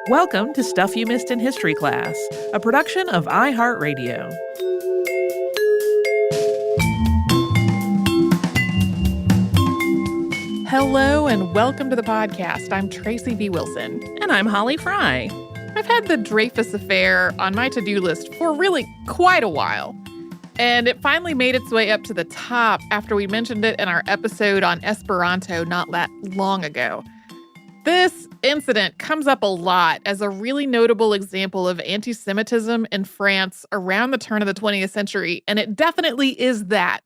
Welcome to Stuff You Missed in History Class, a production of iHeartRadio. Hello and welcome to the podcast. I'm Tracy V. Wilson. And I'm Holly Fry. I've had the Dreyfus Affair on my to-do list for really quite a while. And it finally made its way up to the top after we mentioned it in our episode on Esperanto not that long ago. This incident comes up a lot as a really notable example of anti-Semitism in France around the turn of the 20th century, and it definitely is that.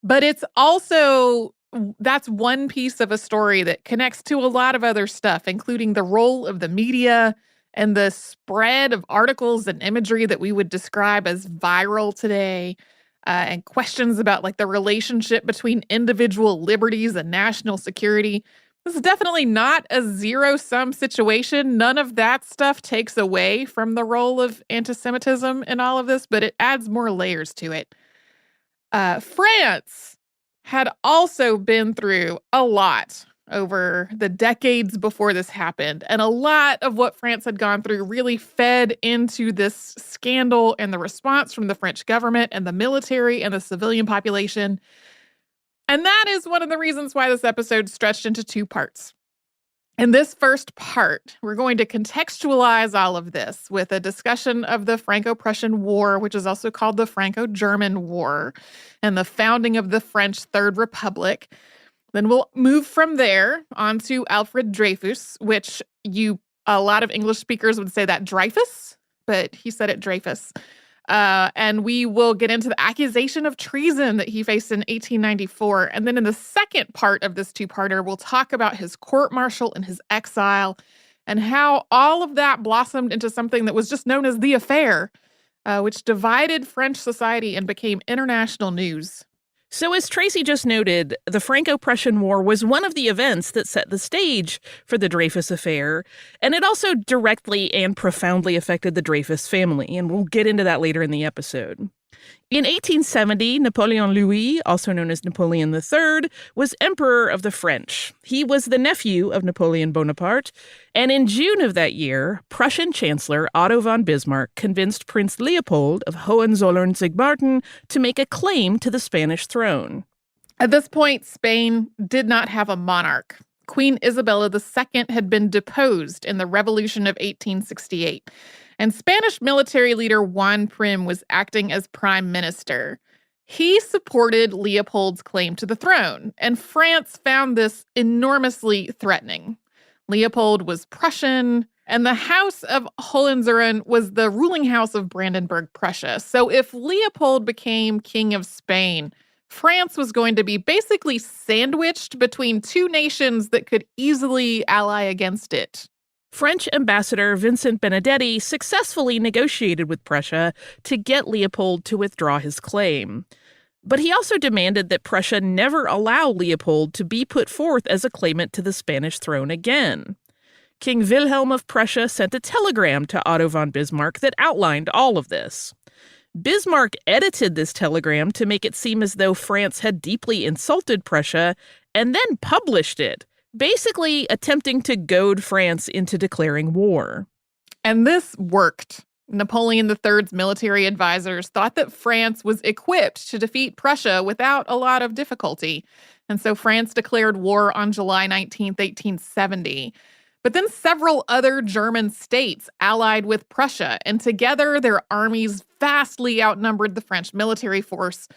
But it's also, that's one piece of a story that connects to a lot of other stuff, including the role of the media and the spread of articles and imagery that we would describe as viral today, and questions about like the relationship between individual liberties and national security. This is definitely not a zero-sum situation. None of that stuff takes away from the role of anti-Semitism in all of this, but it adds more layers to it. France had also been through a lot over the decades before this happened, and a lot of what France had gone through really fed into this scandal and the response from the French government and the military and the civilian population. And that is one of the reasons why this episode stretched into two parts. In this first part, we're going to contextualize all of this with a discussion of the Franco-Prussian War, which is also called the Franco-German War, and the founding of the French Third Republic. Then we'll move from there on to Alfred Dreyfus, which a lot of English speakers would say that Dreyfus, but he said it Dreyfus. And we will get into the accusation of treason that he faced in 1894. And then in the second part of this two-parter, we'll talk about his court-martial and his exile and how all of that blossomed into something that was just known as the affair, which divided French society and became international news. So as Tracy just noted, the Franco-Prussian War was one of the events that set the stage for the Dreyfus Affair, and it also directly and profoundly affected the Dreyfus family, and we'll get into that later in the episode. In 1870, Napoleon Louis, also known as Napoleon III, was Emperor of the French. He was the nephew of Napoleon Bonaparte, and in June of that year, Prussian Chancellor Otto von Bismarck convinced Prince Leopold of Hohenzollern-Sigmaringen to make a claim to the Spanish throne. At this point, Spain did not have a monarch. Queen Isabella II had been deposed in the Revolution of 1868. And Spanish military leader Juan Prim was acting as prime minister. He supported Leopold's claim to the throne, and France found this enormously threatening. Leopold was Prussian, and the House of Hohenzollern was the ruling house of Brandenburg, Prussia. So if Leopold became king of Spain, France was going to be basically sandwiched between two nations that could easily ally against it. French ambassador Vincent Benedetti successfully negotiated with Prussia to get Leopold to withdraw his claim. But he also demanded that Prussia never allow Leopold to be put forth as a claimant to the Spanish throne again. King Wilhelm of Prussia sent a telegram to Otto von Bismarck that outlined all of this. Bismarck edited this telegram to make it seem as though France had deeply insulted Prussia and then published it, basically attempting to goad France into declaring war. And this worked. Napoleon III's military advisors thought that France was equipped to defeat Prussia without a lot of difficulty. And so France declared war on July 19, 1870. But then several other German states allied with Prussia, and together their armies vastly outnumbered the French military force.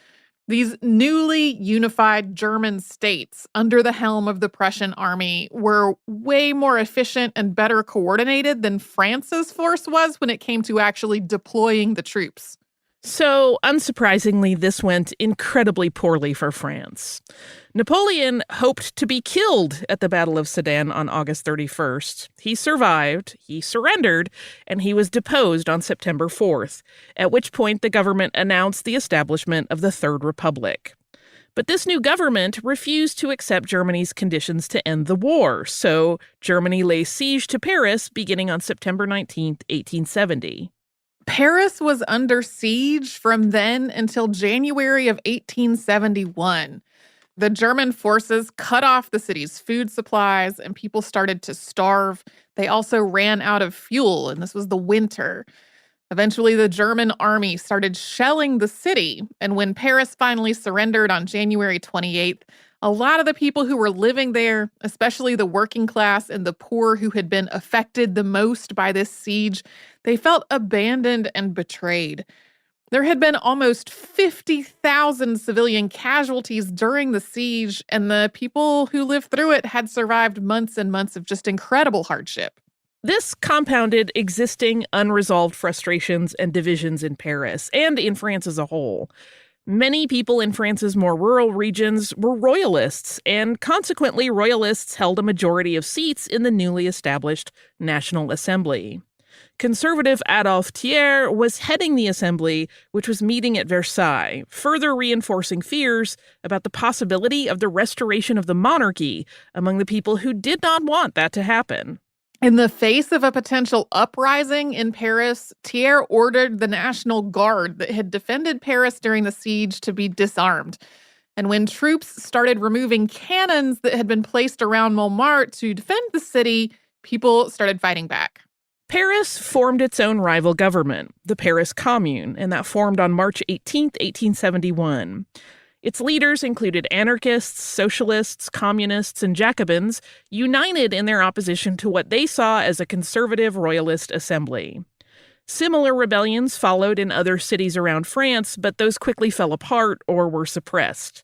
These newly unified German states under the helm of the Prussian army were way more efficient and better coordinated than France's force was when it came to actually deploying the troops. So, unsurprisingly, this went incredibly poorly for France. Napoleon hoped to be killed at the Battle of Sedan on August 31st. He survived, he surrendered, and he was deposed on September 4th, at which point the government announced the establishment of the Third Republic. But this new government refused to accept Germany's conditions to end the war, so Germany lay siege to Paris beginning on September 19th, 1870. Paris was under siege from then until January of 1871. The German forces cut off the city's food supplies and people started to starve. They also ran out of fuel, and this was the winter. Eventually, the German army started shelling the city, and when Paris finally surrendered on January 28th, a lot of the people who were living there, especially the working class and the poor who had been affected the most by this siege, they felt abandoned and betrayed. There had been almost 50,000 civilian casualties during the siege, and the people who lived through it had survived months and months of just incredible hardship. This compounded existing unresolved frustrations and divisions in Paris and in France as a whole. Many people in France's more rural regions were royalists, and consequently, royalists held a majority of seats in the newly established National Assembly. Conservative Adolphe Thiers was heading the assembly, which was meeting at Versailles, further reinforcing fears about the possibility of the restoration of the monarchy among the people who did not want that to happen. In the face of a potential uprising in Paris, Thiers ordered the National Guard that had defended Paris during the siege to be disarmed. And when troops started removing cannons that had been placed around Montmartre to defend the city, people started fighting back. Paris formed its own rival government, the Paris Commune, and that formed on March 18, 1871. Its leaders included anarchists, socialists, communists, and Jacobins, united in their opposition to what they saw as a conservative royalist assembly. Similar rebellions followed in other cities around France, but those quickly fell apart or were suppressed.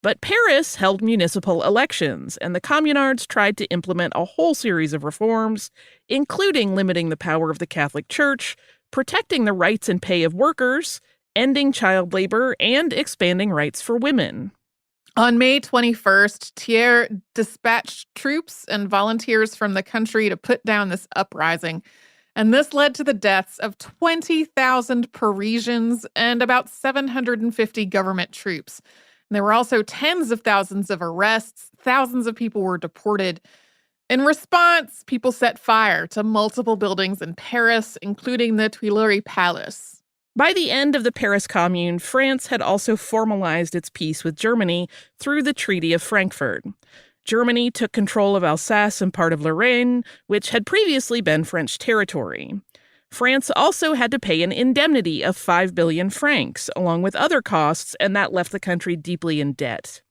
But Paris held municipal elections, and the communards tried to implement a whole series of reforms, including limiting the power of the Catholic Church, protecting the rights and pay of workers, ending child labor, and expanding rights for women. On May 21st, Thiers dispatched troops and volunteers from the country to put down this uprising. And this led to the deaths of 20,000 Parisians and about 750 government troops. And there were also tens of thousands of arrests. Thousands of people were deported. In response, people set fire to multiple buildings in Paris, including the Tuileries Palace. By the end of the Paris Commune, France had also formalized its peace with Germany through the Treaty of Frankfurt. Germany took control of Alsace and part of Lorraine, which had previously been French territory. France also had to pay an indemnity of 5 billion francs, along with other costs, and that left the country deeply in debt.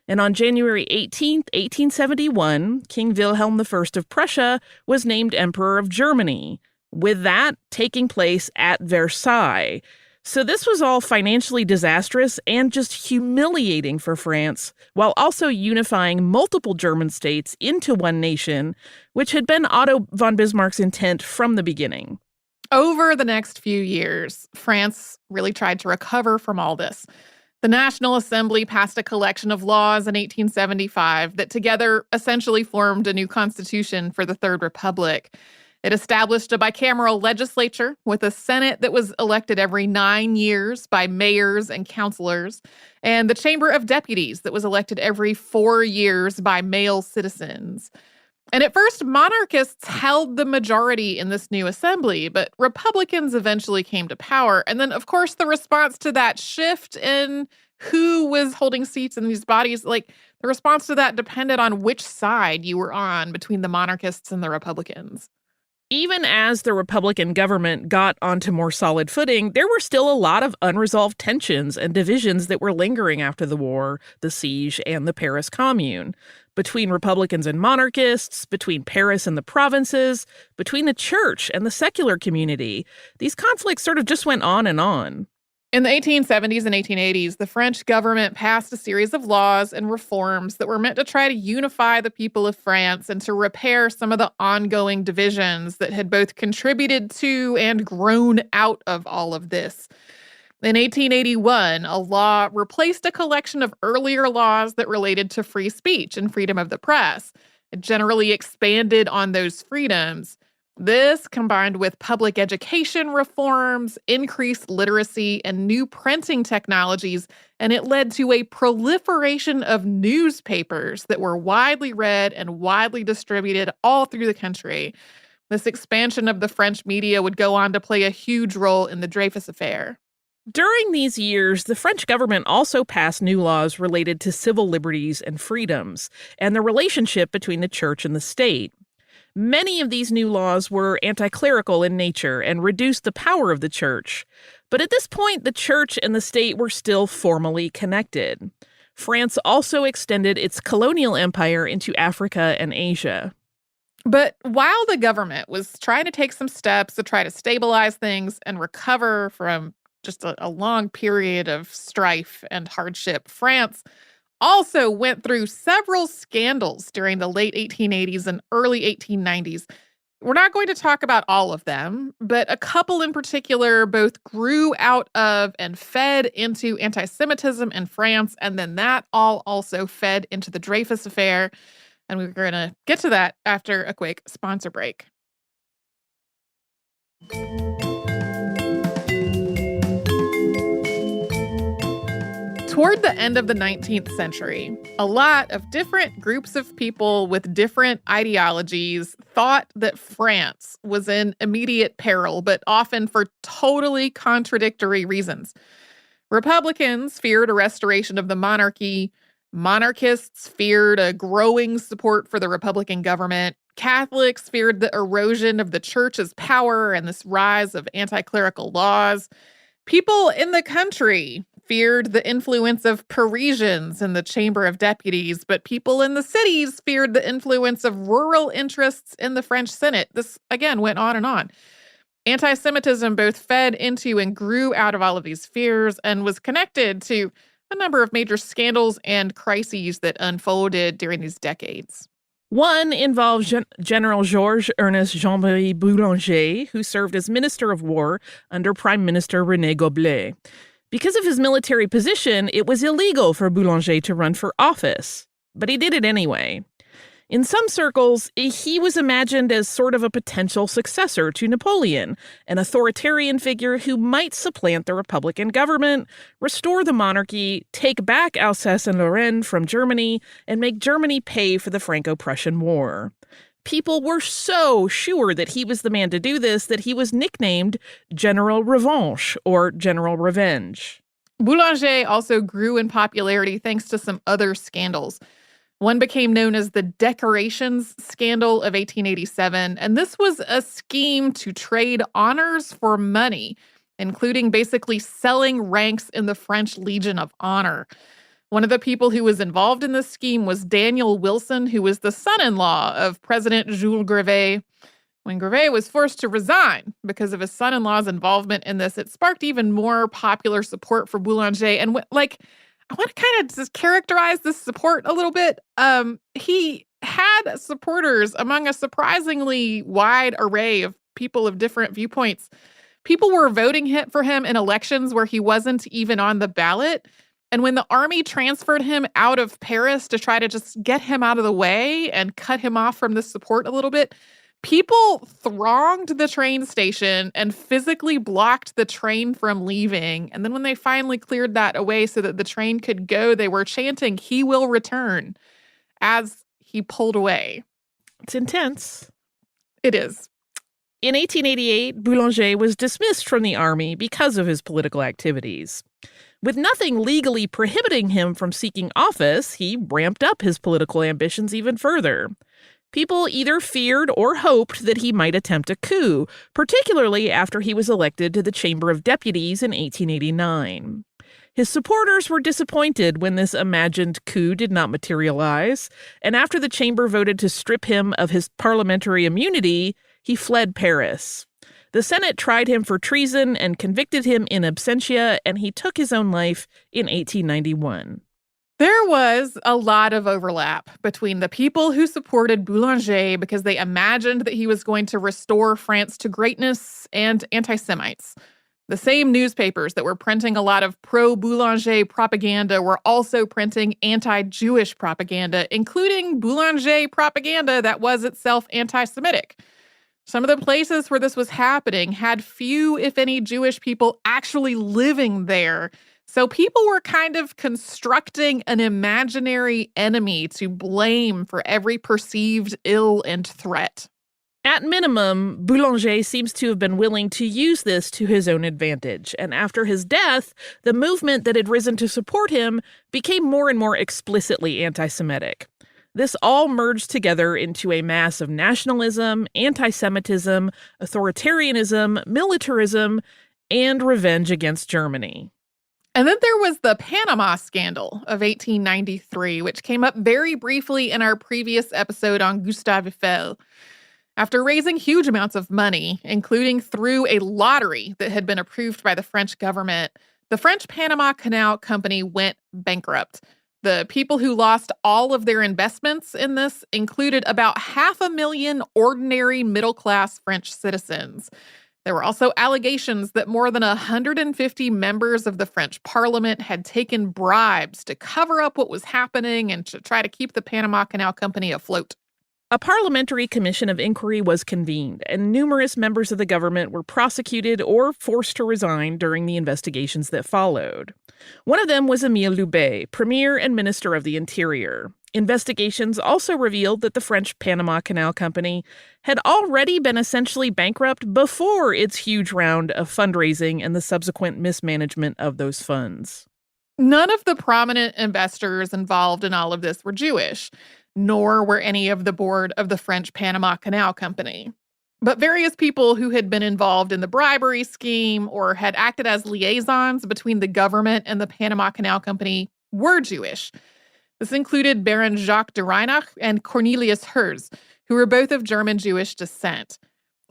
And on January 18, 1871, King Wilhelm I of Prussia was named Emperor of Germany, with that taking place at Versailles. So this was all financially disastrous and just humiliating for France, while also unifying multiple German states into one nation, which had been Otto von Bismarck's intent from the beginning. Over the next few years, France really tried to recover from all this. The National Assembly passed a collection of laws in 1875 that together essentially formed a new constitution for the Third Republic. It established a bicameral legislature with a Senate that was elected every 9 years by mayors and councilors, and the Chamber of Deputies that was elected every 4 years by male citizens. And at first, monarchists held the majority in this new assembly, but Republicans eventually came to power. And then, of course, the response to that shift in who was holding seats in these bodies, the response to that depended on which side you were on between the monarchists and the Republicans. Even as the Republican government got onto more solid footing, there were still a lot of unresolved tensions and divisions that were lingering after the war, the siege, and the Paris Commune. Between Republicans and monarchists, between Paris and the provinces, between the church and the secular community. These conflicts sort of just went on and on. In the 1870s and 1880s, the French government passed a series of laws and reforms that were meant to try to unify the people of France and to repair some of the ongoing divisions that had both contributed to and grown out of all of this. In 1881, a law replaced a collection of earlier laws that related to free speech and freedom of the press. It generally expanded on those freedoms. This, combined with public education reforms, increased literacy, and new printing technologies, and it led to a proliferation of newspapers that were widely read and widely distributed all through the country. This expansion of the French media would go on to play a huge role in the Dreyfus Affair. During these years, the French government also passed new laws related to civil liberties and freedoms, and the relationship between the church and the state. Many of these new laws were anti-clerical in nature and reduced the power of the church. But at this point, the church and the state were still formally connected. France also extended its colonial empire into Africa and Asia. But while the government was trying to take some steps to try to stabilize things and recover from just a long period of strife and hardship, France also went through several scandals during the late 1880s and early 1890s. We're not going to talk about all of them, but a couple in particular both grew out of and fed into anti-Semitism in France, and then that all also fed into the Dreyfus Affair. And we're going to get to that after a quick sponsor break. Toward the end of the 19th century, a lot of different groups of people with different ideologies thought that France was in immediate peril, but often for totally contradictory reasons. Republicans feared a restoration of the monarchy. Monarchists feared a growing support for the Republican government. Catholics feared the erosion of the church's power and this rise of anti-clerical laws. People in the country feared the influence of Parisians in the Chamber of Deputies, but people in the cities feared the influence of rural interests in the French Senate. This, again, went on and on. Anti-Semitism both fed into and grew out of all of these fears and was connected to a number of major scandals and crises that unfolded during these decades. One involved General Georges Ernest Jean-Marie Boulanger, who served as Minister of War under Prime Minister René Goblet. Because of his military position, it was illegal for Boulanger to run for office, but he did it anyway. In some circles, he was imagined as sort of a potential successor to Napoleon, an authoritarian figure who might supplant the Republican government, restore the monarchy, take back Alsace and Lorraine from Germany, and make Germany pay for the Franco-Prussian War. People were so sure that he was the man to do this that he was nicknamed General Revanche, or General Revenge. Boulanger also grew in popularity thanks to some other scandals. One became known as the Decorations Scandal of 1887, and this was a scheme to trade honors for money, including basically selling ranks in the French Legion of Honor. One of the people who was involved in this scheme was Daniel Wilson, who was the son-in-law of President Jules Greve. When Greve was forced to resign because of his son-in-law's involvement in this, it sparked even more popular support for Boulanger. And I want to kind of just characterize this support a little bit. He had supporters among a surprisingly wide array of people of different viewpoints. People were voting for him in elections where he wasn't even on the ballot. And when the army transferred him out of Paris to try to just get him out of the way and cut him off from the support a little bit, people thronged the train station and physically blocked the train from leaving. And then when they finally cleared that away so that the train could go, they were chanting, "He will return," as he pulled away. It's intense. It is. In 1888, Boulanger was dismissed from the army because of his political activities. With nothing legally prohibiting him from seeking office, he ramped up his political ambitions even further. People either feared or hoped that he might attempt a coup, particularly after he was elected to the Chamber of Deputies in 1889. His supporters were disappointed when this imagined coup did not materialize, and after the chamber voted to strip him of his parliamentary immunity, he fled Paris. The Senate tried him for treason and convicted him in absentia, and he took his own life in 1891. There was a lot of overlap between the people who supported Boulanger because they imagined that he was going to restore France to greatness and anti-Semites. The same newspapers that were printing a lot of pro-Boulanger propaganda were also printing anti-Jewish propaganda, including Boulanger propaganda that was itself anti-Semitic. Some of the places where this was happening had few, if any, Jewish people actually living there. So people were kind of constructing an imaginary enemy to blame for every perceived ill and threat. At minimum, Boulanger seems to have been willing to use this to his own advantage, and after his death, the movement that had risen to support him became more and more explicitly anti-Semitic. This all merged together into a mass of nationalism, anti-Semitism, authoritarianism, militarism, and revenge against Germany. And then there was the Panama Scandal of 1893, which came up very briefly in our previous episode on Gustave Eiffel. After raising huge amounts of money, including through a lottery that had been approved by the French government, the French Panama Canal Company went bankrupt. The people who lost all of their investments in this included about 500,000 ordinary middle-class French citizens. There were also allegations that more than 150 members of the French parliament had taken bribes to cover up what was happening and to try to keep the Panama Canal Company afloat. A parliamentary commission of inquiry was convened, and numerous members of the government were prosecuted or forced to resign during the investigations that followed. One of them was Émile Loubet, Premier and Minister of the Interior. Investigations also revealed that the French Panama Canal Company had already been essentially bankrupt before its huge round of fundraising and the subsequent mismanagement of those funds. None of the prominent investors involved in all of this were Jewish, nor were any of the board of the French Panama Canal Company. But various people who had been involved in the bribery scheme or had acted as liaisons between the government and the Panama Canal Company were Jewish. This included Baron Jacques de Reinach and Cornelius Herz, who were both of German Jewish descent.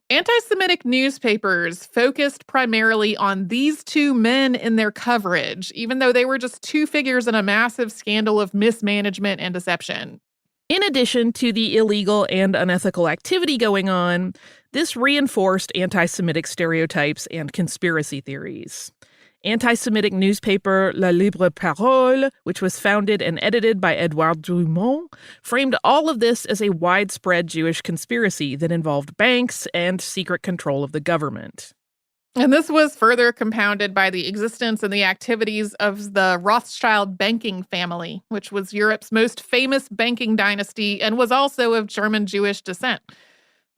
Anti-Semitic newspapers focused primarily on these two men in their coverage, even though they were just two figures in a massive scandal of mismanagement and deception. In addition to the illegal and unethical activity going on, this reinforced anti-Semitic stereotypes and conspiracy theories. Anti-Semitic newspaper La Libre Parole, which was founded and edited by Edouard Drumont, framed all of this as a widespread Jewish conspiracy that involved banks and secret control of the government. And this was further compounded by the existence and the activities of the Rothschild banking family, which was Europe's most famous banking dynasty and was also of German Jewish descent.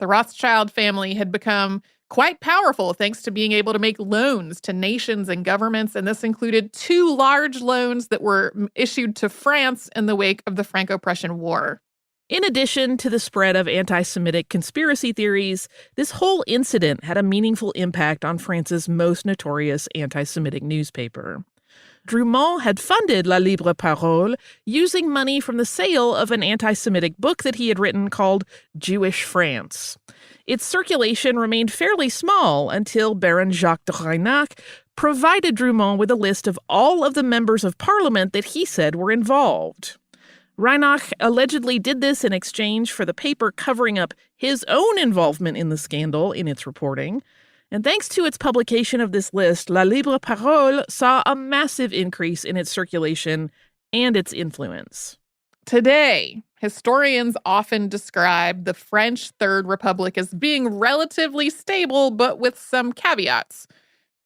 The Rothschild family had become quite powerful thanks to being able to make loans to nations and governments, and this included 2 large loans that were issued to France in the wake of the Franco-Prussian War. In addition to the spread of anti-Semitic conspiracy theories, this whole incident had a meaningful impact on France's most notorious anti-Semitic newspaper. Drumont had funded La Libre Parole using money from the sale of an anti-Semitic book that he had written called Jewish France. Its circulation remained fairly small until Baron Jacques de Reinach provided Drumont with a list of all of the members of parliament that he said were involved. Reinach allegedly did this in exchange for the paper covering up his own involvement in the scandal in its reporting. And thanks to its publication of this list, La Libre Parole saw a massive increase in its circulation and its influence. Today, historians often describe the French Third Republic as being relatively stable, but with some caveats.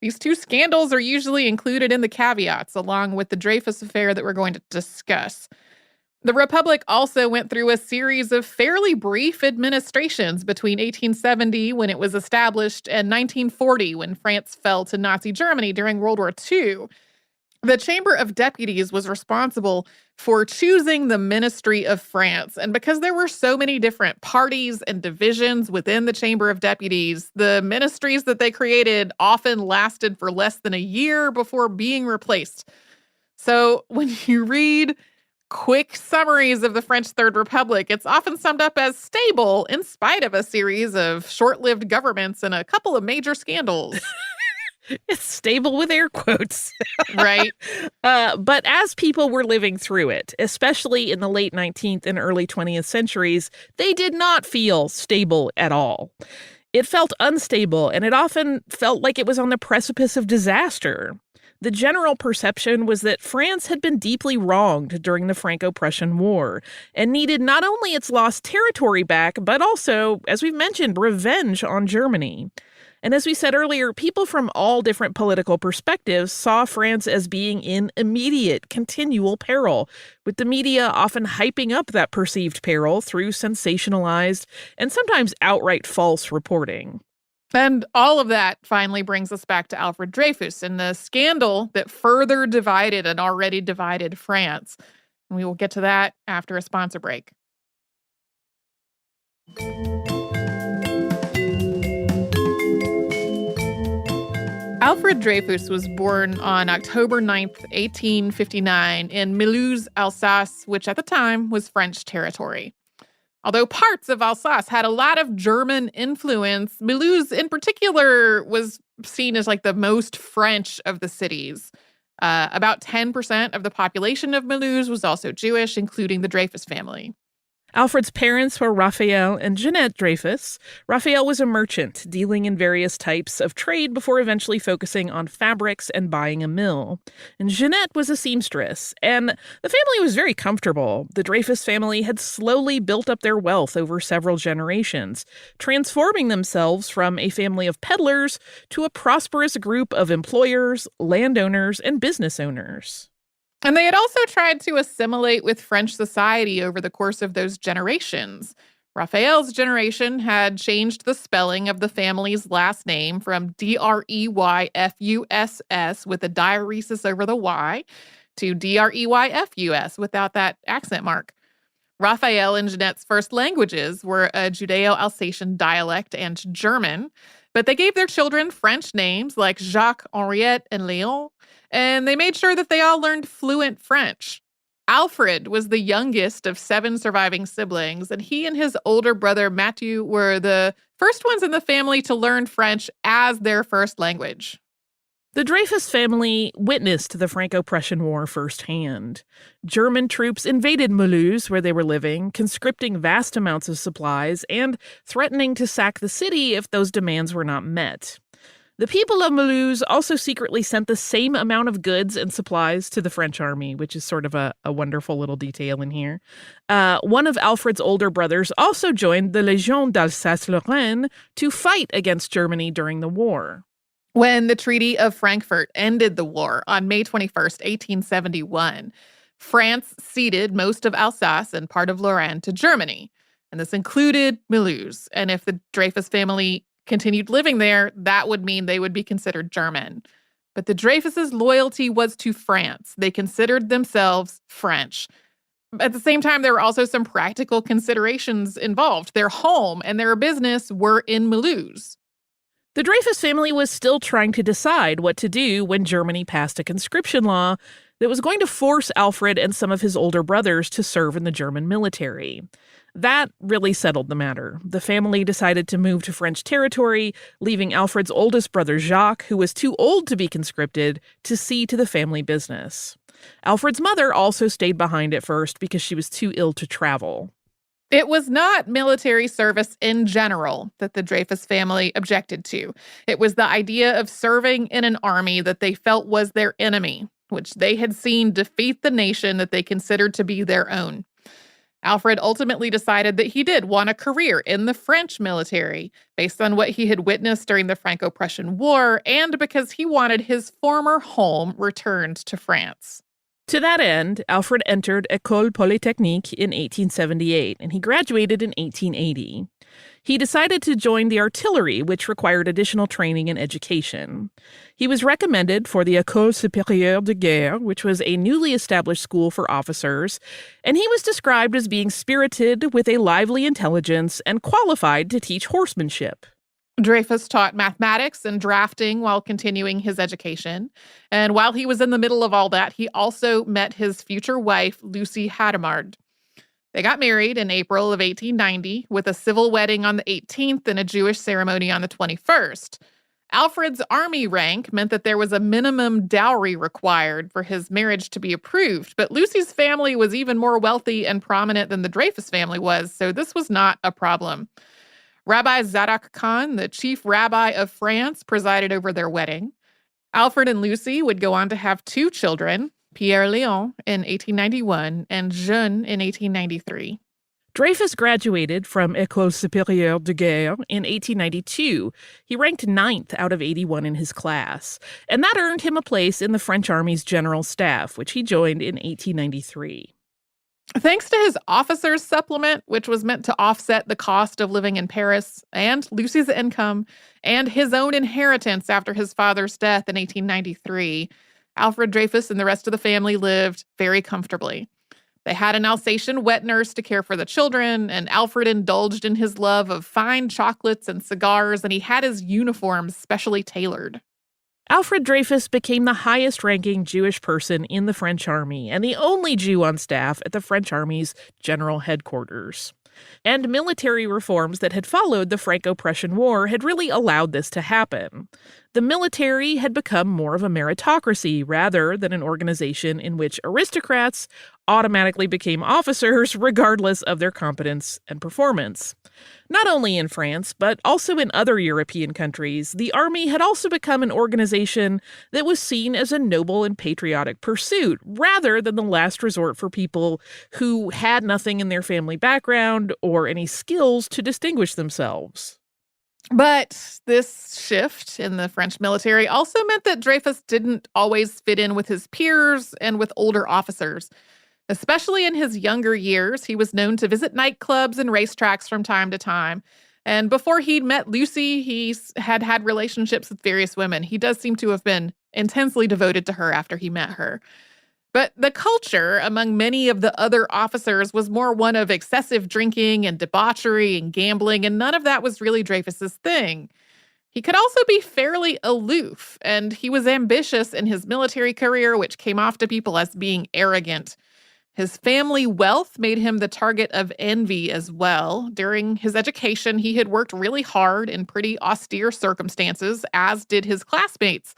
These 2 scandals are usually included in the caveats, along with the Dreyfus Affair that we're going to discuss. The Republic also went through a series of fairly brief administrations between 1870, when it was established, and 1940, when France fell to Nazi Germany during World War II. The Chamber of Deputies was responsible for choosing the Ministry of France, and because there were so many different parties and divisions within the Chamber of Deputies, the ministries that they created often lasted for less than a year before being replaced. So when you read quick summaries of the French Third Republic, it's often summed up as stable in spite of a series of short-lived governments and a couple of major scandals. It's stable with air quotes. Right. But as people were living through it, especially in the late 19th and early 20th centuries, they did not feel stable at all. It felt unstable, and it often felt like it was on the precipice of disaster. The general perception was that France had been deeply wronged during the Franco-Prussian War and needed not only its lost territory back, but also, as we've mentioned, revenge on Germany. And as we said earlier, people from all different political perspectives saw France as being in immediate, continual peril, with the media often hyping up that perceived peril through sensationalized and sometimes outright false reporting. And all of that finally brings us back to Alfred Dreyfus and the scandal that further divided an already divided France. And we will get to that after a sponsor break. Alfred Dreyfus was born on October 9th, 1859 in Mulhouse, Alsace, which at the time was French territory. Although parts of Alsace had a lot of German influence, Mulhouse in particular was seen as like the most French of the cities. About 10% of the population of Mulhouse was also Jewish, including the Dreyfus family. Alfred's parents were Raphael and Jeanette Dreyfus. Raphael was a merchant, dealing in various types of trade before eventually focusing on fabrics and buying a mill. And Jeanette was a seamstress, and the family was very comfortable. The Dreyfus family had slowly built up their wealth over several generations, transforming themselves from a family of peddlers to a prosperous group of employers, landowners, and business owners. And they had also tried to assimilate with French society over the course of those generations. Raphael's generation had changed the spelling of the family's last name from Dreyfuss with a diaresis over the Y to Dreyfus without that accent mark. Raphael and Jeanette's first languages were a Judeo-Alsatian dialect and German, but they gave their children French names like Jacques, Henriette, and Léon, and they made sure that they all learned fluent French. Alfred was the youngest of 7 surviving siblings, and he and his older brother Mathieu were the first ones in the family to learn French as their first language. The Dreyfus family witnessed the Franco-Prussian War firsthand. German troops invaded Mulhouse, where they were living, conscripting vast amounts of supplies and threatening to sack the city if those demands were not met. The people of Mulhouse also secretly sent the same amount of goods and supplies to the French army, which is sort of a wonderful little detail in here. One of Alfred's older brothers also joined the Légion d'Alsace-Lorraine to fight against Germany during the war. When the Treaty of Frankfurt ended the war on May 21st, 1871, France ceded most of Alsace and part of Lorraine to Germany. And this included Mulhouse. And if the Dreyfus family continued living there, that would mean they would be considered German. But the Dreyfuses' loyalty was to France. They considered themselves French. At the same time, there were also some practical considerations involved. Their home and their business were in Mulhouse. The Dreyfus family was still trying to decide what to do when Germany passed a conscription law that was going to force Alfred and some of his older brothers to serve in the German military. That really settled the matter. The family decided to move to French territory, leaving Alfred's oldest brother Jacques, who was too old to be conscripted, to see to the family business. Alfred's mother also stayed behind at first because she was too ill to travel. It was not military service in general that the Dreyfus family objected to. It was the idea of serving in an army that they felt was their enemy, which they had seen defeat the nation that they considered to be their own. Alfred ultimately decided that he did want a career in the French military based on what he had witnessed during the Franco-Prussian War and because he wanted his former home returned to France. To that end, Alfred entered École Polytechnique in 1878, and he graduated in 1880. He decided to join the artillery, which required additional training and education. He was recommended for the École Supérieure de Guerre, which was a newly established school for officers, and he was described as being spirited with a lively intelligence and qualified to teach horsemanship. Dreyfus taught mathematics and drafting while continuing his education. And while he was in the middle of all that, he also met his future wife, Lucy Hadamard. They got married in April of 1890 with a civil wedding on the 18th and a Jewish ceremony on the 21st. Alfred's army rank meant that there was a minimum dowry required for his marriage to be approved, but Lucy's family was even more wealthy and prominent than the Dreyfus family was, so this was not a problem. Rabbi Zadok Khan, the chief rabbi of France, presided over their wedding. Alfred and Lucy would go on to have 2 children, Pierre Léon in 1891 and Jeanne in 1893. Dreyfus graduated from École Supérieure de Guerre in 1892. He ranked 9th out of 81 in his class, and that earned him a place in the French Army's general staff, which he joined in 1893. Thanks to his officer's supplement, which was meant to offset the cost of living in Paris and Lucy's income and his own inheritance after his father's death in 1893, Alfred Dreyfus and the rest of the family lived very comfortably. They had an Alsatian wet nurse to care for the children, and Alfred indulged in his love of fine chocolates and cigars, and he had his uniforms specially tailored. Alfred Dreyfus became the highest-ranking Jewish person in the French Army and the only Jew on staff at the French Army's general headquarters. And military reforms that had followed the Franco-Prussian War had really allowed this to happen. The military had become more of a meritocracy rather than an organization in which aristocrats automatically became officers regardless of their competence and performance. Not only in France, but also in other European countries, the army had also become an organization that was seen as a noble and patriotic pursuit, rather than the last resort for people who had nothing in their family background or any skills to distinguish themselves. But this shift in the French military also meant that Dreyfus didn't always fit in with his peers and with older officers. Especially in his younger years, he was known to visit nightclubs and racetracks from time to time. And before he'd met Lucy, he had relationships with various women. He does seem to have been intensely devoted to her after he met her. But the culture among many of the other officers was more one of excessive drinking and debauchery and gambling, and none of that was really Dreyfus's thing. He could also be fairly aloof, and he was ambitious in his military career, which came off to people as being arrogant. His family wealth made him the target of envy as well. During his education, he had worked really hard in pretty austere circumstances, as did his classmates.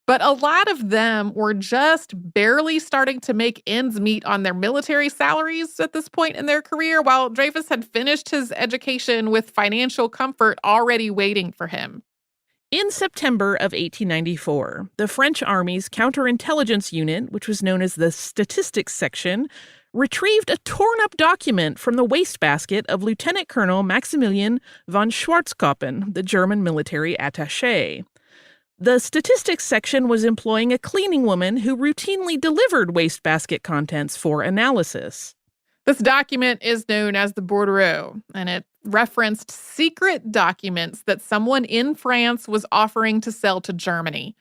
But a lot of them were just barely starting to make ends meet on their military salaries at this point in their career, while Dreyfus had finished his education with financial comfort already waiting for him. In September of 1894, the French Army's counterintelligence unit, which was known as the Statistics Section, retrieved a torn-up document from the wastebasket of Lieutenant Colonel Maximilian von Schwarzkoppen, the German military attaché. The Statistics Section was employing a cleaning woman who routinely delivered wastebasket contents for analysis. This document is known as the Bordereau, and it referenced secret documents that someone in France was offering to sell to Germany.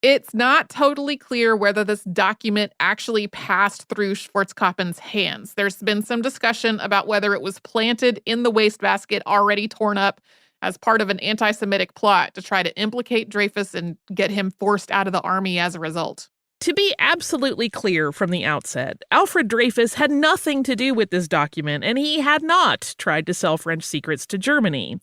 It's not totally clear whether this document actually passed through Schwarzkoppen's hands. There's been some discussion about whether it was planted in the wastebasket already torn up as part of an anti-Semitic plot to try to implicate Dreyfus and get him forced out of the army as a result. To be absolutely clear from the outset, Alfred Dreyfus had nothing to do with this document, and he had not tried to sell French secrets to Germany.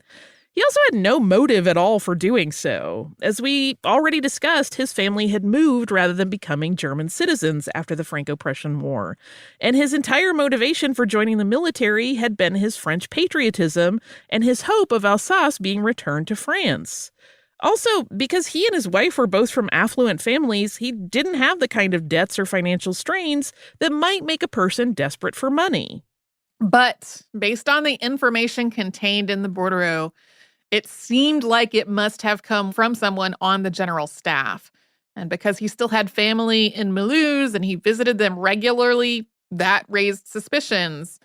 He also had no motive at all for doing so. As we already discussed, his family had moved rather than becoming German citizens after the Franco-Prussian War, and his entire motivation for joining the military had been his French patriotism and his hope of Alsace being returned to France. Also, because he and his wife were both from affluent families, he didn't have the kind of debts or financial strains that might make a person desperate for money. But based on the information contained in the Bordereau, it seemed like it must have come from someone on the general staff. And because he still had family in Mulhouse and he visited them regularly, that raised suspicions.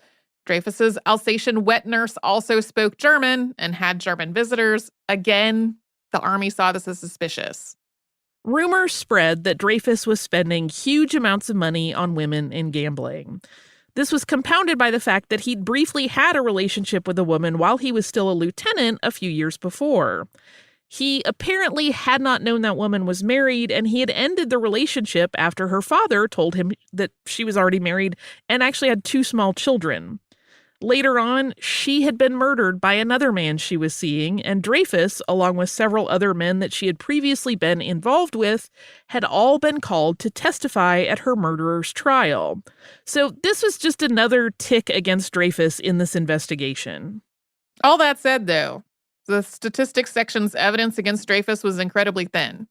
Dreyfus's Alsatian wet nurse also spoke German and had German visitors. Again, the army saw this as suspicious. Rumors spread that Dreyfus was spending huge amounts of money on women and gambling. This was compounded by the fact that he'd briefly had a relationship with a woman while he was still a lieutenant a few years before. He apparently had not known that woman was married, and he had ended the relationship after her father told him that she was already married and actually had 2 small children. Later on, she had been murdered by another man she was seeing, and Dreyfus, along with several other men that she had previously been involved with, had all been called to testify at her murderer's trial. So this was just another tick against Dreyfus in this investigation. All that said, though, the statistics section's evidence against Dreyfus was incredibly thin.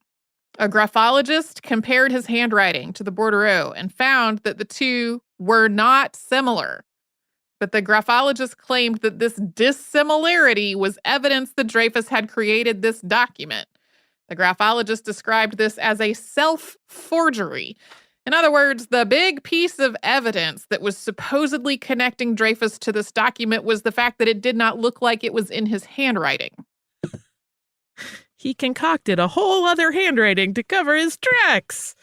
A graphologist compared his handwriting to the Bordereau and found that the two were not similar. but the graphologist claimed that this dissimilarity was evidence that Dreyfus had created this document. The graphologist described this as a self-forgery. In other words, the big piece of evidence that was supposedly connecting Dreyfus to this document was the fact that it did not look like it was in his handwriting. He concocted a whole other handwriting to cover his tracks.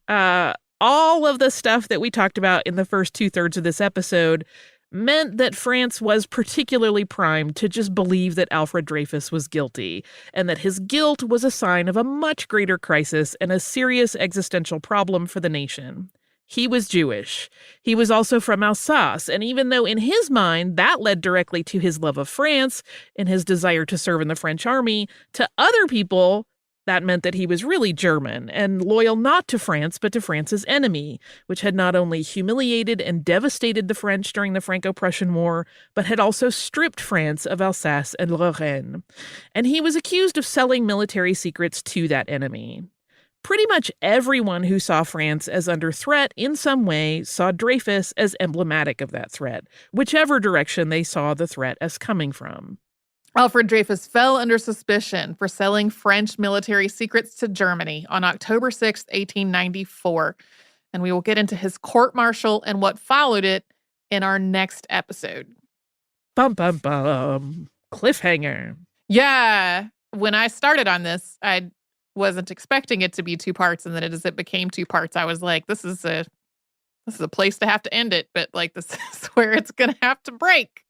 All of the stuff that we talked about in the first 2/3 of this episode meant that France was particularly primed to just believe that Alfred Dreyfus was guilty, and that his guilt was a sign of a much greater crisis and a serious existential problem for the nation. He was Jewish. He was also from Alsace, and even though in his mind that led directly to his love of France and his desire to serve in the French army, to other people, that meant that he was really German and loyal not to France, but to France's enemy, which had not only humiliated and devastated the French during the Franco-Prussian War, but had also stripped France of Alsace and Lorraine. And he was accused of selling military secrets to that enemy. Pretty much everyone who saw France as under threat in some way saw Dreyfus as emblematic of that threat, whichever direction they saw the threat as coming from. Alfred Dreyfus fell under suspicion for selling French military secrets to Germany on October 6, 1894. And we will get into his court-martial and what followed it in our next episode. Bum, bum, bum. Cliffhanger. Yeah. When I started on this, I wasn't expecting it to be 2 parts. And then as it became 2 parts, I was like, this is a place to have to end it. But like, this is where it's going to have to break.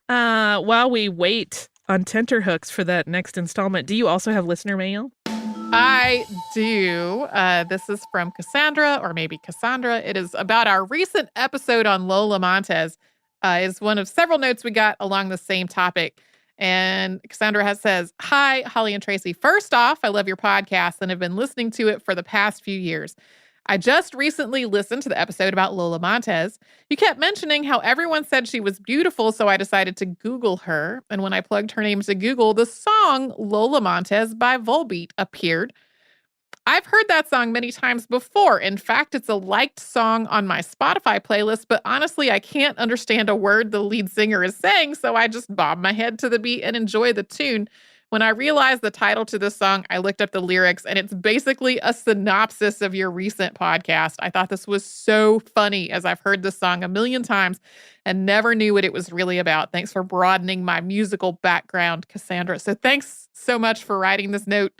While we wait on tenterhooks for that next installment, do you also have listener mail? I do. This is from Cassandra, or maybe Cassandra. It is about our recent episode on Lola Montez. Is one of several notes we got along the same topic. And Cassandra says, "Hi, Holly and Tracy. First off, I love your podcast and have been listening to it for the past few years. I just recently listened to the episode about Lola Montez. You kept mentioning how everyone said she was beautiful, so I decided to Google her. And when I plugged her name to Google, the song Lola Montez by Volbeat appeared. I've heard that song many times before. In fact, it's a liked song on my Spotify playlist, but honestly, I can't understand a word the lead singer is saying, so I just bob my head to the beat and enjoy the tune. When I realized the title to this song, I looked up the lyrics, and it's basically a synopsis of your recent podcast. I thought this was so funny, as I've heard this song a million times and never knew what it was really about. Thanks for broadening my musical background, Cassandra." So thanks so much for writing this note.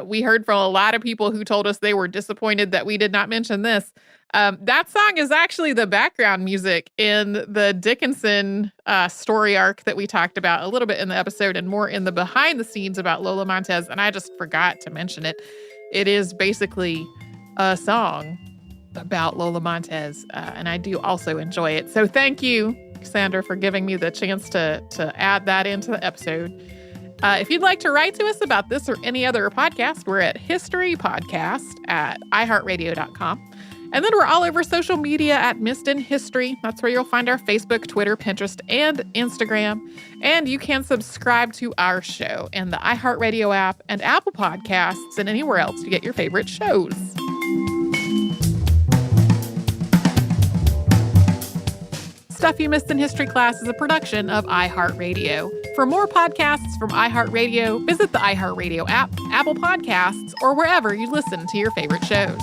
We heard from a lot of people who told us they were disappointed that we did not mention this. That song is actually the background music in the Dickinson story arc that we talked about a little bit in the episode and more in the behind the scenes about Lola Montez. And I just forgot to mention it. It is basically a song about Lola Montez. And I do also enjoy it. So thank you, Cassandra, for giving me the chance to add that into the episode. If you'd like to write to us about this or any other podcast, we're at historypodcast@iHeartRadio.com. And then we're all over social media at Missed in History. That's where you'll find our Facebook, Twitter, Pinterest, and Instagram. And you can subscribe to our show in the iHeartRadio app and Apple Podcasts and anywhere else you get your favorite shows. Stuff You Missed in History Class is a production of iHeartRadio. For more podcasts from iHeartRadio, visit the iHeartRadio app, Apple Podcasts, or wherever you listen to your favorite shows.